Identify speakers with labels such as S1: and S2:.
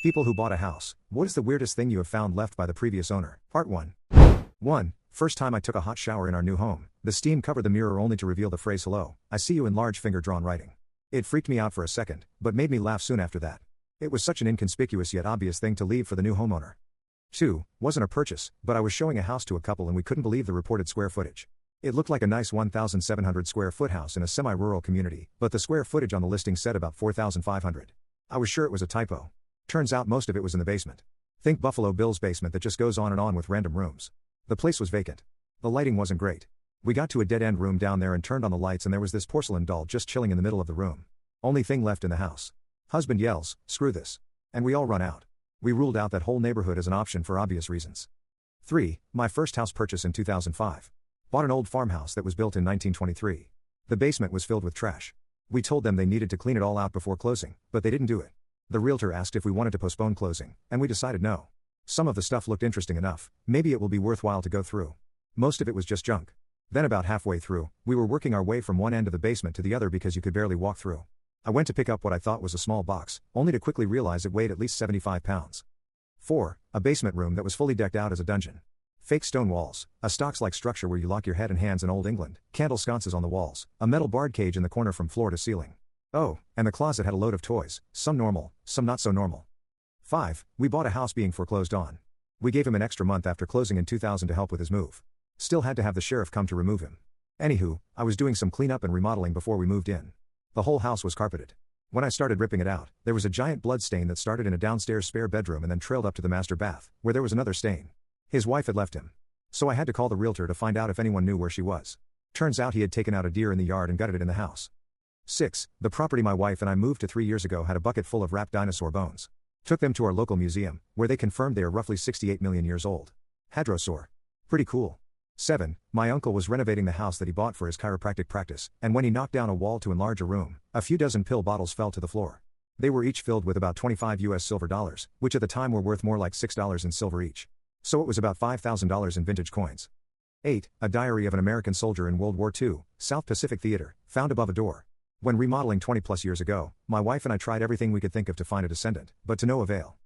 S1: People who bought a house. What is the weirdest thing you have found left by the previous owner? Part 1. 1. First time I took a hot shower in our new home. The steam covered the mirror only to reveal the phrase "hello, I see you" in large finger-drawn writing. It freaked me out for a second, but made me laugh soon after that. It was such an inconspicuous yet obvious thing to leave for the new homeowner. 2. Wasn't a purchase, but I was showing a house to a couple and we couldn't believe the reported square footage. It looked like a nice 1,700 square foot house in a semi-rural community, but the square footage on the listing said about 4,500. I was sure it was a typo. Turns out most of it was in the basement. Think Buffalo Bill's basement that just goes on and on with random rooms. The place was vacant. The lighting wasn't great. We got to a dead-end room down there and turned on the lights and there was this porcelain doll just chilling in the middle of the room. Only thing left in the house. Husband yells, "Screw this." And we all run out. We ruled out that whole neighborhood as an option for obvious reasons. 3. My first house purchase in 2005. Bought an old farmhouse that was built in 1923. The basement was filled with trash. We told them they needed to clean it all out before closing, but they didn't do it. The realtor asked if we wanted to postpone closing, and we decided no. Some of the stuff looked interesting enough, maybe it will be worthwhile to go through. Most of it was just junk. Then about halfway through, we were working our way from one end of the basement to the other because you could barely walk through. I went to pick up what I thought was a small box, only to quickly realize it weighed at least 75 pounds. 4. A basement room that was fully decked out as a dungeon. Fake stone walls, a stocks-like structure where you lock your head and hands in Old England, candle sconces on the walls, a metal barred cage in the corner from floor to ceiling. Oh, and the closet had a load of toys, some normal, some not so normal. 5. We bought a house being foreclosed on. We gave him an extra month after closing in 2000 to help with his move. Still had to have the sheriff come to remove him. Anywho, I was doing some cleanup and remodeling before we moved in. The whole house was carpeted. When I started ripping it out, there was a giant blood stain that started in a downstairs spare bedroom and then trailed up to the master bath, where there was another stain. His wife had left him. So I had to call the realtor to find out if anyone knew where she was. Turns out he had taken out a deer in the yard and gutted it in the house. 6. The property my wife and I moved to 3 years ago had a bucket full of wrapped dinosaur bones. Took them to our local museum, where they confirmed they are roughly 68 million years old. Hadrosaur. Pretty cool. 7. My uncle was renovating the house that he bought for his chiropractic practice, and when he knocked down a wall to enlarge a room, a few dozen pill bottles fell to the floor. They were each filled with about 25 US silver dollars, which at the time were worth more like $6 in silver each. So it was about $5,000 in vintage coins. 8. A diary of an American soldier in World War II, South Pacific Theater, found above a door. When remodeling 20 plus years ago, my wife and I tried everything we could think of to find a descendant, but to no avail.